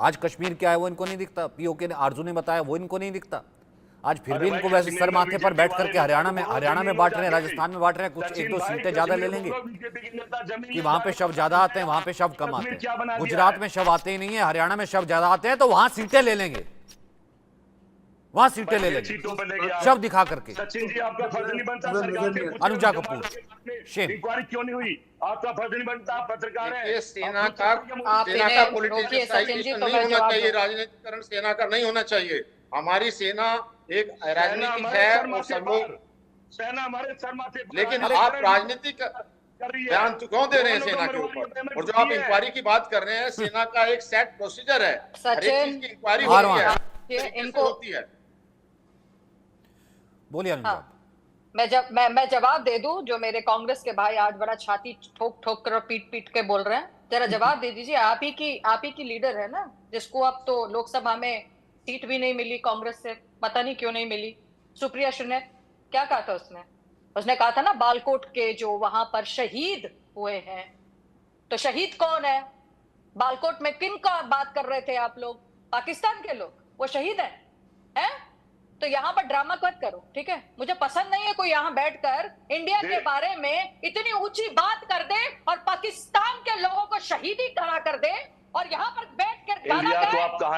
आज कश्मीर क्या है वो इनको नहीं दिखता, पीओके ने आरजू ने बताया वो इनको नहीं दिखता। आज फिर भी इनको वैसे सर माथे पर बैठ करके हरियाणा में बांट रहे हैं, राजस्थान में बांट रहे हैं, कुछ एक दो सीटें ज्यादा ले लेंगे कि वहां पे शव ज्यादा आते हैं, वहां पे शव कम आते हैं। गुजरात में शव आते ही नहीं है, हरियाणा में शव ज्यादा आते हैं, तो वहां सीटें ले लेंगे, वहां सीटें ले लेंगे शव दिखा करके। सचिन जी, आपका फर्ज नहीं बनता सरकार से अनुजा कपूर, शेम। इंक्वायरी क्यों नहीं हुई? आपका फर्ज नहीं बनता, आप पत्रकार हैं। सेना का पॉलिटिसाइजेशन नहीं होना चाहिए, राजनीतिकरण सेना का नहीं होना चाहिए। हमारी सेना एक राजनीतिक है और सब लोग, सेना हमारे सर माथे, लेकिन आप राजनीतिक बयान तो क्यों दे रहे हैं सेना के ऊपर? और जो आप इंक्वायरी की बात कर रहे हैं, सेना का एक सेट प्रोसीजर है, हर एक चीज की इंक्वायरी होती है। बोलिए अनुजा। मैं जवाब दे दूं, जो मेरे कांग्रेस के भाई आज बड़ा छाती ठोक ठोक कर पीट पीट के बोल रहे हैं, जरा जवाब दे दीजिए। आप ही की लीडर है ना, जिसको अब तो लोकसभा में सीट भी नहीं मिली कांग्रेस से, पता नहीं क्यों नहीं मिली। सुप्रिया सुले, क्या कहा था उसने कहा था ना, बालकोट के जो वहां पर शहीद हुए हैं, तो शहीद कौन है? बालकोट में किन का बात कर रहे थे आप लोग? पाकिस्तान के लोग, वो शहीद हैं? तो यहाँ पर ड्रामा मत करो, ठीक है? मुझे पसंद नहीं है कोई यहाँ बैठकर इंडिया के बारे में इतनी ऊंची बात कर दे और पाकिस्तान के लोगों को शहीदी खड़ा कर दे, और यहाँ पर बैठकर गाना गाए।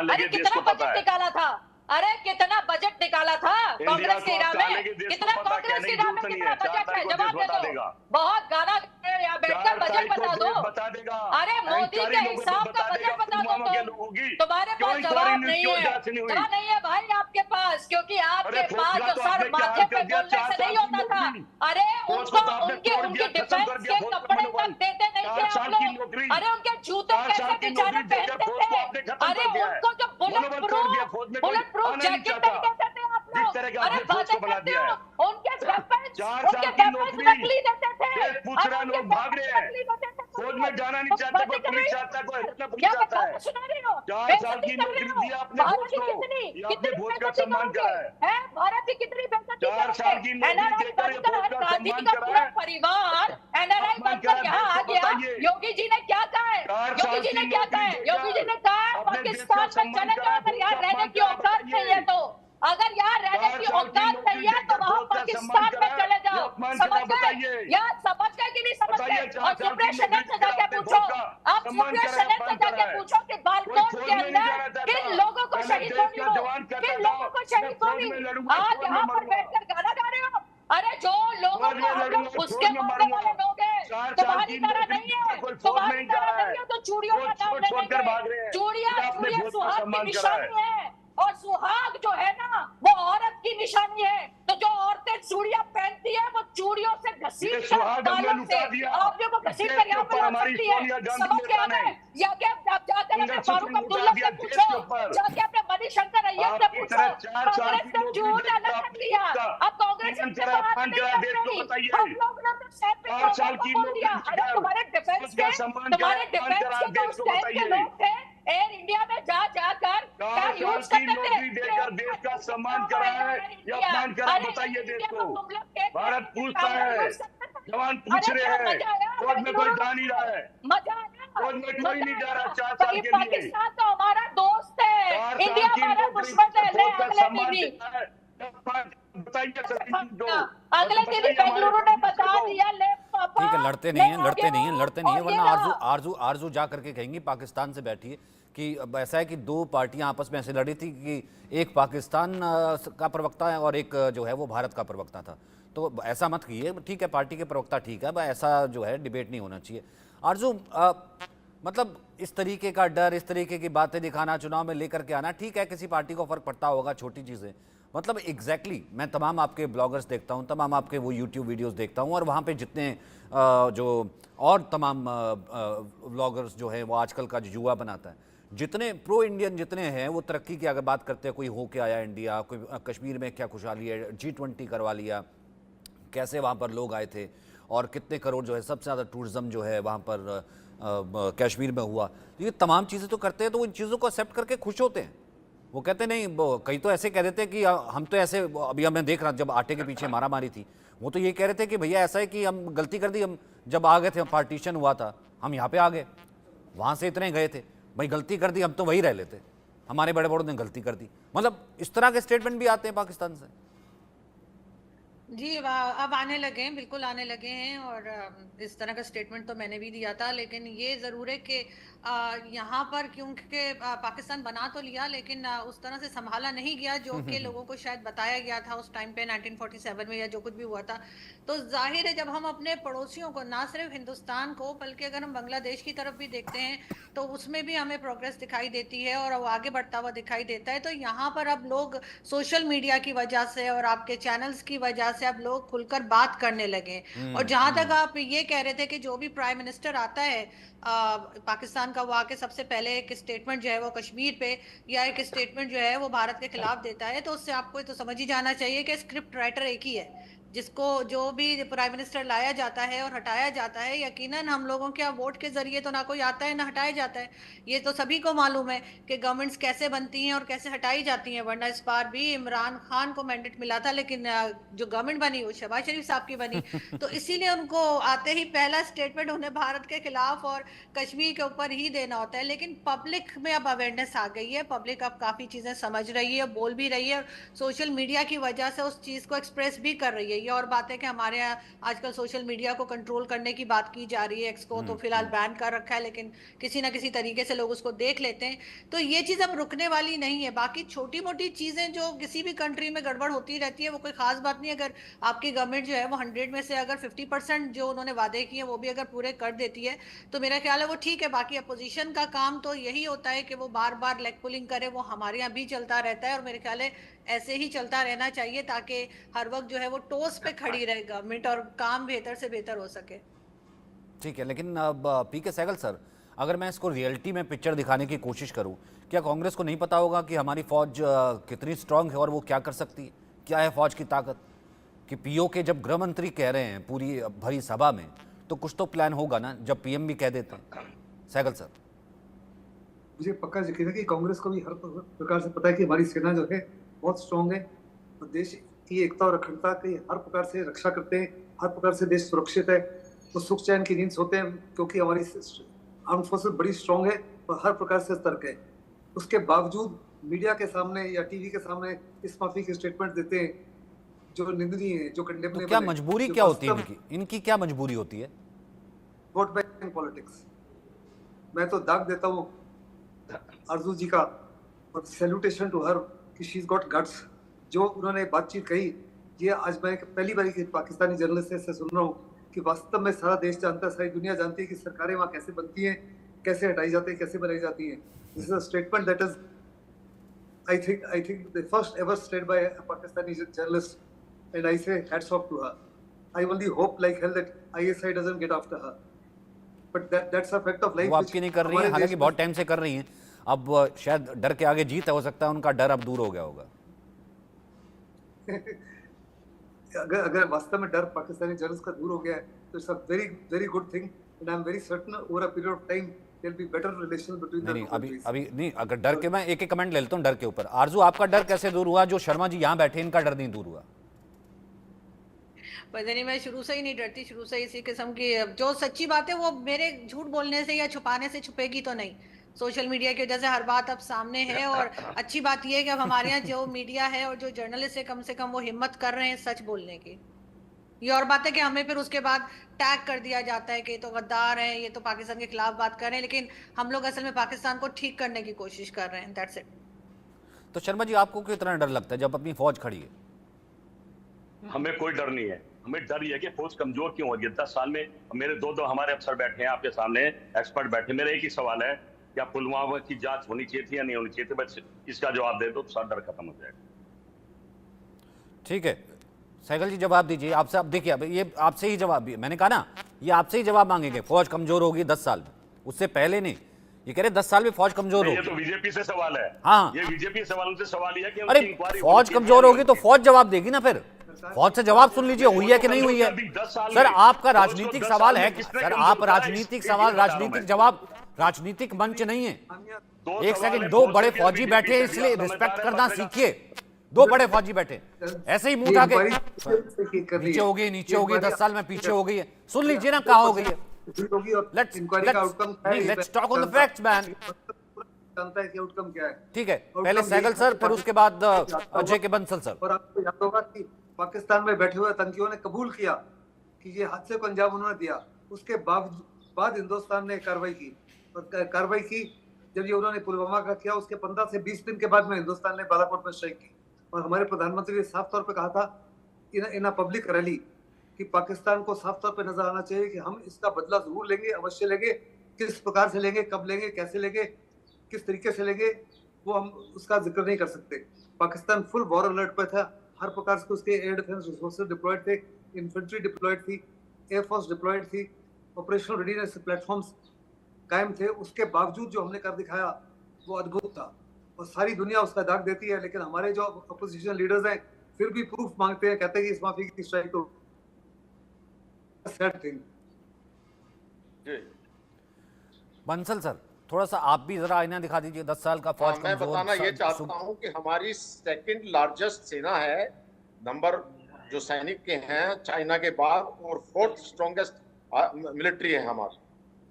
अरे कितना बजट निकाला था, अरे कितना बजट निकाला था कांग्रेस के इरा में, कितना कांग्रेस के इरा में कितना बजट है? जवाब दे दो। बहुत गाना यहाँ बैठकर बजट बता दो। अरे मोदी के हिसाब का बजट बता दो। तुम्हारे पास जवाब नहीं है, क्या नहीं है भाई आपके पास? क्योंकि आपके पास जो सर माथे पे बोलने से नहीं होता था। अरे उनको उनके डिफेंस के कपड़े तक देते नहीं थे आप लोग। अरे उनके जूते कैसे बेचारे पहनते थे? अरे उनको जो बुलेट प्रूफ जैकेट नहीं देते थे आप लोग। अरे बातें करते हो, उनके वेपन्स नकली देते थे। लोग भाग रहे हैं, फौज में जाना नहीं चाहते, कोई पुलिस चाहता है, कोई हरियाणा पुलिस चाहता है। 4 साल की नौकरी दी आपने फौज को, ये आपने फौज का सम्मान करा है। भारत की कितनी बेइज्जती 4 साल की नौकरी देकर ये फौज का सम्मान करा है। परिवार एनआरआई बनकर यहाँ आ गया। योगी जी ने क्या कहा है? योगी जी ने क्या कहा है? योगी जी ने कहा पाकिस्तान में चले जाओ अगर यहाँ रहने की औकात नहीं है तो। अगर यहाँ रहने की औकात नहीं है तो वहाँ पाकिस्तान में चले जाओ। समझ गए? यहाँ समझ गए कि नहीं समझ गए? और सुप्रिया सुले से जाके पूछो, आप सुप्रिया सुले से जाके पूछो कि बालकोट के अंदर किन लोगों को शहीद होनी हो, किन लोगों को शहीद होनी। आज यहाँ पर बैठकर गाना गा रहे हो। अरे जो लोगों को हम लोग उसके मारने वाले लोग हैं, तुम्हारी तरह नहीं है, तुम्हारी तरह नहीं है तो चूड़ियों का नाम ले लेंगे। चूड़ियां सुहाग की निशानी है, और सुहाग जो है ना वो औरत की निशानी है। तो जो औरतें चूड़ियां पहनती है वो चूड़ियों से घसीट कर बालों से औरतों को घसीट कर यहाँ पर रख सकती है। समझ के हमें जाके आप जाकर अपने फारूक अब्दुल्ला से पूछो, जाके अपने मणिशंकर अय्यर से पूछो। कांग्रेस ने झूठ अलग कर दिया, अब कांग्रेस इनसे बात नहीं कर रही। हम लोग ने तो सैप पे बोल दिया। अरे तुम्हारे डिफेंस के जो स्टेट के लोग थे एयर इंडिया में जाकर क्या यूज करते थे? देकर देश का सम्मान करा है या अपमान करा, बताइए देश को। भारत पूछता है, जवान पूछ रहे हैं, फौज में कोई जा नहीं रहा है, मजा आया, फौज में कोई नहीं जा रहा 4 साल के लिए। पाकिस्तान तो हमारा दोस्त है, इंडिया हमारा दुश्मन है। अगले दिन बेंगलुरु ने बता दिया, ले ठीक है, लड़ते नहीं है, वरना आरजू जा करके कहेंगी पाकिस्तान से बैठिए कि अब ऐसा है कि 2 पार्टियां आपस में ऐसे लड़ी थी कि एक पाकिस्तान का प्रवक्ता है और एक जो है वो भारत का प्रवक्ता था। तो ऐसा मत कीजिए, ठीक है, पार्टी के प्रवक्ता ठीक है, ऐसा जो है डिबेट नहीं होना चाहिए। आरजू, मतलब इस तरीके का डर, इस तरीके की बातें दिखाना, चुनाव में लेकर के आना, ठीक है किसी पार्टी को फर्क पड़ता होगा, छोटी चीज़ें, मतलब एग्जैक्टली मैं तमाम आपके ब्लॉगर्स देखता हूँ, तमाम आपके वो यूट्यूब वीडियोस देखता हूँ, और वहाँ पे जितने जो और तमाम ब्लॉगर्स जो है वो आजकल का जो युवा बनाता है, जितने प्रो इंडियन जितने हैं वो तरक्की की अगर बात करते हैं, कोई हो के आया इंडिया, कोई कश्मीर में क्या खुशहाली है, G20 करवा लिया, कैसे वहाँ पर लोग आए थे और कितने करोड़ जो है सबसे ज़्यादा टूरिज़्म जो है वहाँ पर कश्मीर में हुआ, ये तमाम चीज़ें तो करते हैं, तो इन चीज़ों को एक्सेप्ट करके खुश होते हैं। वो कहते नहीं, कई तो ऐसे कह देते हैं कि हम तो ऐसे, अभी मैं देख रहा जब आटे के पीछे मारा मारी थी, वो तो ये कह रहे थे कि भैया ऐसा है कि हम गलती कर दी, हम जब आ गए थे, पार्टीशन हुआ था, हम यहाँ पे आ गए, वहाँ से इतने गए थे। भाई गलती कर दी, हम तो वही रह लेते, हमारे बड़े बड़ों ने गलती कर दी। मतलब इस तरह के स्टेटमेंट भी आते हैं पाकिस्तान से। जी अब आने लगे हैं, बिल्कुल आने लगे हैं। और इस तरह का स्टेटमेंट तो मैंने भी दिया था, लेकिन ये ज़रूर है कि यहाँ पर क्योंकि पाकिस्तान बना तो लिया, लेकिन उस तरह से संभाला नहीं गया जो कि लोगों को शायद बताया गया था उस टाइम पे 1947 में या जो कुछ भी हुआ था। तो जाहिर है जब हम अपने पड़ोसियों को, ना सिर्फ हिंदुस्तान को बल्कि अगर हम बांग्लादेश की तरफ भी देखते हैं तो उसमें भी हमें प्रोग्रेस दिखाई देती है और वो आगे बढ़ता हुआ दिखाई देता है। तो यहाँ पर अब लोग सोशल मीडिया की वजह से और आपके चैनल्स की वजह से अब लोग खुलकर बात करने लगे। और जहां तक आप ये कह रहे थे कि जो भी प्राइम मिनिस्टर आता है पाकिस्तान का, वो आके सबसे पहले एक स्टेटमेंट जो है वो कश्मीर पे या एक स्टेटमेंट जो है वो भारत के खिलाफ देता है, तो उससे आपको तो समझ ही जाना चाहिए कि स्क्रिप्ट राइटर एक ही है। जिसको जो भी प्राइम मिनिस्टर लाया जाता है और हटाया जाता है, यकीनन हम लोगों के वोट के जरिए तो ना कोई आता है ना हटाया जाता है। ये तो सभी को मालूम है कि गवर्नमेंट्स कैसे बनती हैं और कैसे हटाई जाती हैं। वरना इस बार भी इमरान खान को मैंडेट मिला था, लेकिन जो गवर्नमेंट बनी वो शहबाज शरीफ साहब की बनी। तो इसीलिए उनको आते ही पहला स्टेटमेंट उन्हें भारत के खिलाफ और कश्मीर के ऊपर ही देना होता है। लेकिन पब्लिक में अब अवेयरनेस आ गई है, पब्लिक अब काफी चीजें समझ रही है, बोल भी रही है, सोशल मीडिया की वजह से उस चीज को एक्सप्रेस भी कर रही है। ये और बात है कि हमारे यहाँ आजकल सोशल मीडिया को कंट्रोल करने की बात की जा रही है। एक्स को तो फिलहाल बैन कर रखा है, लेकिन किसी ना किसी तरीके से लोग उसको देख लेते हैं। तो ये चीज अब रुकने वाली नहीं है। बाकी छोटी मोटी चीजें जो किसी भी कंट्री में गड़बड़ होती रहती है, वो कोई खास बात नहीं। अगर आपकी गवर्नमेंट जो है वो 100 में से अगर 50% जो उन्होंने वादे किए वो भी अगर पूरे कर देती है तो मेरा ख्याल है वो ठीक है। बाकी अपोजिशन का काम तो यही होता है कि वो बार बार लेग पुलिंग करे, वो हमारे यहाँ भी चलता रहता है और मेरे ख्याल है ऐसे ही चलता रहना चाहिए ताकि हर वक्त जो है वो टोस पे खड़ी रहे गवर्नमेंट और काम बेहतर से बेहतर हो सके। ठीक है, लेकिन अब पीके सहगल सर, अगर मैं इसको रियलिटी में पिक्चर दिखाने की कोशिश करूं, क्या कांग्रेस को नहीं पता होगा कि हमारी फौज कितनी स्ट्रांग है और वो क्या कर सकती है? क्या है फौज की ताकत? कि पीओ के जब गृह मंत्री कह रहे हैं पूरी भरी सभा में, तो कुछ तो प्लान होगा ना, जब पीएम भी कह देते हैं। सहगल सर, मुझे पक्का यकीन है कि कांग्रेस को भी हर प्रकार से पता है कि हमारी सेना जो है बहुत स्ट्रांग है और देश की एकता और अखंडता की हर प्रकार से रक्षा करते हैं, हर प्रकार से देश सुरक्षित है। वो सुख चैन की नींद सोते हैं क्योंकि हमारी आर्म फोर्सेस बड़ी स्ट्रांग है और हर प्रकार से सतर्क है। उसके बावजूद मीडिया के सामने या टीवी के सामने इस माफी के स्टेटमेंट देते हैं जो निंदनीय है, जो कंडेमनेबल है। तो क्या मजबूरी क्या होती है इनकी क्या मजबूरी होती है? Vote bank politics. मैं तो दाग देता हूँ आरजू जी का और सैल्यूटेशन टू हर कि शी इज गॉट गट्स। जो उन्होंने बातचीत कही, ये आज मैं पहली बार की पाकिस्तानी जर्नलिस्ट से सुन रहा हूँ कि वास्तव में सारा देश जानता है, सारी दुनिया जानती है कि सरकारें वहाँ कैसे बनती हैं, कैसे हटाई जाती हैं, कैसे बनाई जाती हैं। This is a statement that is I think the first ever said by a Pakistani journalist, and I say hats off to her. I only hope like hell that ISI doesn't get after her. But that's a fact of life. वो आपकी नहीं कर रही है, हालांकि बहुत time से कर रही हैं। अब शायद डर के आगे जीत है, हो सकता है उनका डर अब दूर हो गया होगा। अगर वास्तव में डर पाकिस्तानी जर्नलिस्ट का दूर हो गया है तो it's a very very good thing and I am very certain over a period of time there will be better relation between नहीं, अभी नहीं। अगर डर के, मैं एक एक कमेंट ले लेता हूँ डर के ऊपर। आरजू, आपका डर कैसे दूर हुआ? जो शर्मा जी यहाँ बैठे इनका डर नहीं दूर हुआ? पता नहीं, मैं शुरू से ही नहीं डरती, शुरू से इसी किस्म की जो सच्ची बात है वो मेरे झूठ बोलने से या छुपाने से छुपेगी तो नहीं। सोशल मीडिया की वजह से हर बात अब सामने है और अच्छी बात यह है कि अब हमारे यहाँ जो मीडिया है और जो जर्नलिस्ट है कम से कम वो हिम्मत कर रहे हैं सच बोलने की। ये और बात है कि हमें फिर उसके बाद टैग कर दिया जाता है कि तो गद्दार हैं, ये तो पाकिस्तान के खिलाफ बात कर रहे हैं, लेकिन हम लोग असल में पाकिस्तान को ठीक करने की कोशिश कर रहे हैं। That's it. तो शर्मा जी, आपको कितना डर लगता है जब अपनी फौज खड़ी है? हमें कोई डर नहीं है। हमें डर ये है कि फौज कमजोर क्यों हो गई 10 साल में। मेरे दो हमारे अफसर बैठे हैं आपके सामने, एक्सपर्ट बैठे। मेरा एक ही सवाल है, क्या पुलवामा की जांच होनी चाहिए थी या नहीं होनी चाहिए थी? बस इसका जवाब दे दो तो सारा डर खत्म हो जाएगा। ठीक है, सहगल जी जवाब दीजिए। आपसे, अब देखिए, अब ये आपसे ही जवाब, मैंने कहा ना ये आपसे ही जवाब मांगेंगे। फौज कमजोर होगी 10 साल में, उससे पहले नहीं। ये कह रहे 10 साल में फौज कमजोर होगी। ये तो बीजेपी से सवाल है। हाँ, ये बीजेपी सवालों से सवाल है कि अरे फौज कमजोर होगी तो फौज जवाब देगी ना। फिर फौज से जवाब सुन लीजिए, हुई है कि नहीं हुई है। सर, आपका राजनीतिक सवाल है सर, आप राजनीतिक सवाल, राजनीतिक जवाब, राजनीतिक मंच नहीं है। एक सेकंड, दो बड़े फौजी बैठे हैं इसलिए रिस्पेक्ट करना सीखिए। दो बड़े फौजी बैठे, ऐसे ही मुंह उठा के नीचे हो गई, नीचे हो गई, 10 साल में पीछे हो गई है। सुन लीजिए ना कहाँ हो गई है। Let's talk on the facts man. जानता है कि आउटकम क्या है। ठीक है, आउटकम पहले यही सहगल था सर, कि फिर उसके बाद अजय के बंसल सर। और आपको याद होगा कि पाकिस्तान में बैठे हुए आतंकियों ने कबूल किया कि ये हादसे को अंजाम उन्होंने दिया। उसके बाद हिंदुस्तान ने कार्रवाई की, और कार्रवाई की जब ये उन्होंने पुलवामा का किया, उसके 15 से 20 दिन के बाद में हिंदुस्तान ने बालाकोट में स्ट्राइक की। और हमारे प्रधानमंत्री ने साफ तौर पे कहा था इन पब्लिक रैली कि पाकिस्तान को साफ तौर पे नजर आना चाहिए कि हम इसका बदला जरूर लेंगे, अवश्य लेंगे। किस प्रकार से लेंगे, कब लेंगे, कैसे लेंगे, किस तरीके से लेंगे, वो हम उसका जिक्र नहीं कर सकते। पाकिस्तान फुल वॉर अलर्ट पे था, हर प्रकार से उसके एयर डिफेंस रिसोर्सेज डिप्लॉयड थे, इन्फेंट्री डिप्लॉयड थी, एयरफोर्स डिप्लॉयड थी, ऑपरेशनल रेडीनेस प्लेटफॉर्म्स कायम थे। उसके बावजूद जो हमने कर दिखाया वो अद्भुत था, और सारी दुनिया उसका दाग देती है। लेकिन हमारे जो अपोजिशन लीडर्स हैं फिर भी प्रूफ मांगते हैं, कहते हैं कि इस माफी की स्ट्राइक तो सैड थिंग। बंसल सर, थोड़ा सा आप भी जरा आईना दिखा दीजिए। 10 साल का फौज मैं बताना ये चाहता हूं कि हमारी सेकंड लार्जेस्ट सेना है, नंबर जो सैनिक के हैं चाइना के बाद, और फोर्थ स्ट्रॉन्गेस्ट मिलिट्री है हमारी।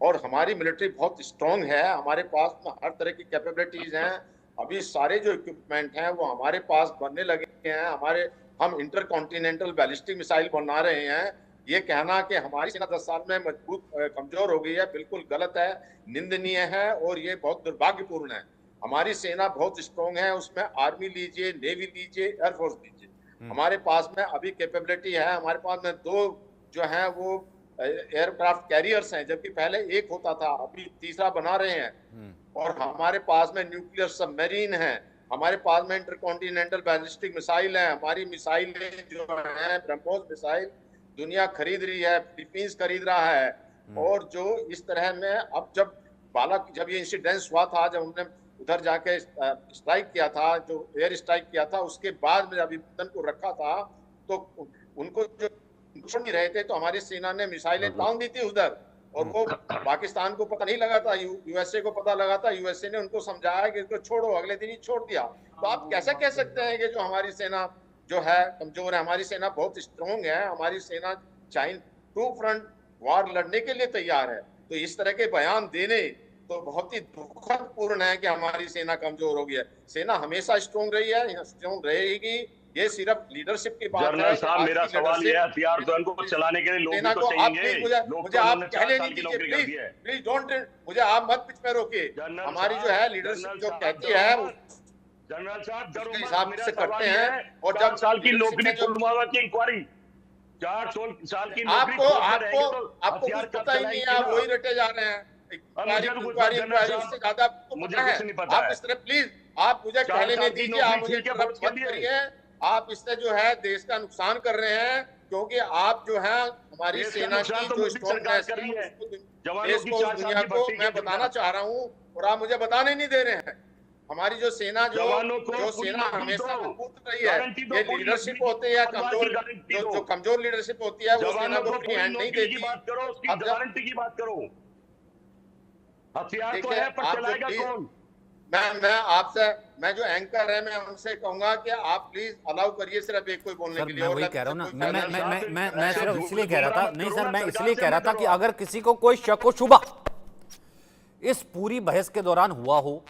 और हमारी मिलिट्री बहुत स्ट्रॉन्ग है, हमारे पास में हर तरह की कैपेबिलिटीज हैं। अभी सारे जो इक्विपमेंट हैं वो हमारे पास बनने लगे हैं। हम इंटरकॉन्टिनेंटल बैलिस्टिक मिसाइल बना रहे हैं। ये कहना कि हमारी सेना 10 साल में मजबूत कमजोर हो गई है, बिल्कुल गलत है, निंदनीय है, और ये बहुत दुर्भाग्यपूर्ण है। हमारी सेना बहुत स्ट्रॉन्ग है, उसमें आर्मी लीजिए, नेवी लीजिए, एयरफोर्स लीजिए, हमारे पास में अभी कैपेबिलिटी है। हमारे पास में 2 जो हैं वो एयरक्राफ्ट कैरियर्स हैं, जबकि पहले एक होता था, अभी तीसरा बना रहे हैं। और हमारे पास में न्यूक्लियर सबमरीन है, हमारे पास में इंटरकॉन्टिनेंटल बैलिस्टिक मिसाइल है। हमारी मिसाइलें जो हैं ब्रह्मोस मिसाइल दुनिया खरीद रही है, फिलीपींस खरीद रहा है। और जो इस तरह में अब जब ये इंसिडेंस हुआ था, जब हमने उधर जाके स्ट्राइक किया था, जो एयर स्ट्राइक किया था, उसके बाद में अभिनंदन को रखा था, तो उनको जो छोड़ नहीं रहे थे, तो हमारी सेना ने मिसाइलें तान दी थी उधर, और वो पाकिस्तान को पता नहीं लगा था, यूएसए को पता लगा था। यूएसए ने उनको समझाया कि इसको छोड़ो, अगले दिन ही छोड़ दिया। तो आप कैसे कह सकते हैं कि जो हमारी सेना जो है कमजोर है? हमारी सेना बहुत स्ट्रॉन्ग है, हमारी सेना चाइन 2 फ्रंट वार लड़ने के लिए तैयार है। तो इस तरह के बयान देने तो बहुत ही दुखद पूर्ण है कि हमारी सेना कमजोर हो गई है। सेना हमेशा स्ट्रॉन्ग रही है, स्ट्रॉन्ग रहेगी। ये सिर्फ लीडरशिप की बात है। जनरल साहब, मेरा सवाल ये है, हथियार तो इनको चलाने के लिए लोग भी तो चाहिए। मुझे आप कहने नहीं दीजिए, प्लीज डोंट, मुझे आप मत बीच में रोकिए। हमारी जो है लीडरशिप जो कहती है जनरल साहब उसके हिसाब से करते हैं। और जब 4 साल की नौकरी पुलवामा की इंक्वायरी, 4 साल की आपको कुछ पता ही नहीं है, आप वही रटे जा रहे हैं। इससे ज्यादा आपको पता है। आप इस तरह प्लीज आप मुझे कहने नहीं दीजिए, आप मुझे मत करिए। आप इससे जो है देश का नुकसान कर रहे हैं, क्योंकि आप जो है हमारी सेना की जो स्ट्रॉन्गनेस है देश को, दुनिया को मैं बताना चाह रहा हूँ, और आप मुझे बताने नहीं दे रहे हैं। हमारी जो सेना जो सेना हमेशा मजबूत रही है। ये लीडरशिप होती है कमजोर, जो कमजोर लीडरशिप होती है वो सेना को फ्री हैंड नहीं देती। अब गारंटी की बात करो, हथियार तो है पर चलाएगा कौन? मैं जो एंकर है, मैं उनसे कहूंगा कि आप प्लीज अलाउ करिए सिर्फ एक कोई बोलने के लिए। मैं वही कह रहा हूँ ना, मैं सिर्फ इसलिए कह रहा था, नहीं सर, मैं इसलिए कह रहा था कि अगर किसी को कोई शक हो शुबा इस पूरी बहस के दौरान हुआ हो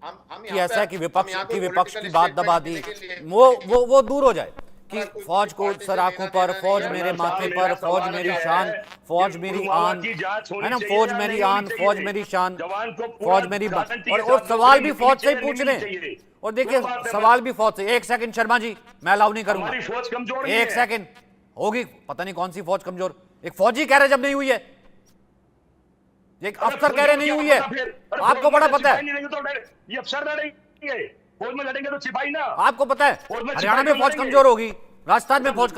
कि ऐसा है कि विपक्ष की बात दबा दी, वो दूर हो जाए कि फौज को सर आंखों पर, फौज मेरे माथे पर, फौज मेरी शान, फौज मेरी आन, है ना, फौज मेरी आन, फौज मेरी शान, फौज मेरी बात। और सवाल भी फौज से ही पूछ रहे हैं। और देखिए सवाल भी फौज से। 1 सेकंड शर्मा जी, मैं अलाउ नहीं करूंगा। 1 सेकंड होगी, पता नहीं कौन सी फौज कमजोर। एक फौजी कह रहे जब नहीं हुई है, एक अफसर कह रहे नहीं हुई है, आपको बड़ा पता है। ये अफसर लड़ेंगे, फौज में लड़ेंगे तो सिपाही ना। आपको पता है हरियाणा में फौज कमजोर होगी, राजस्थान में फौज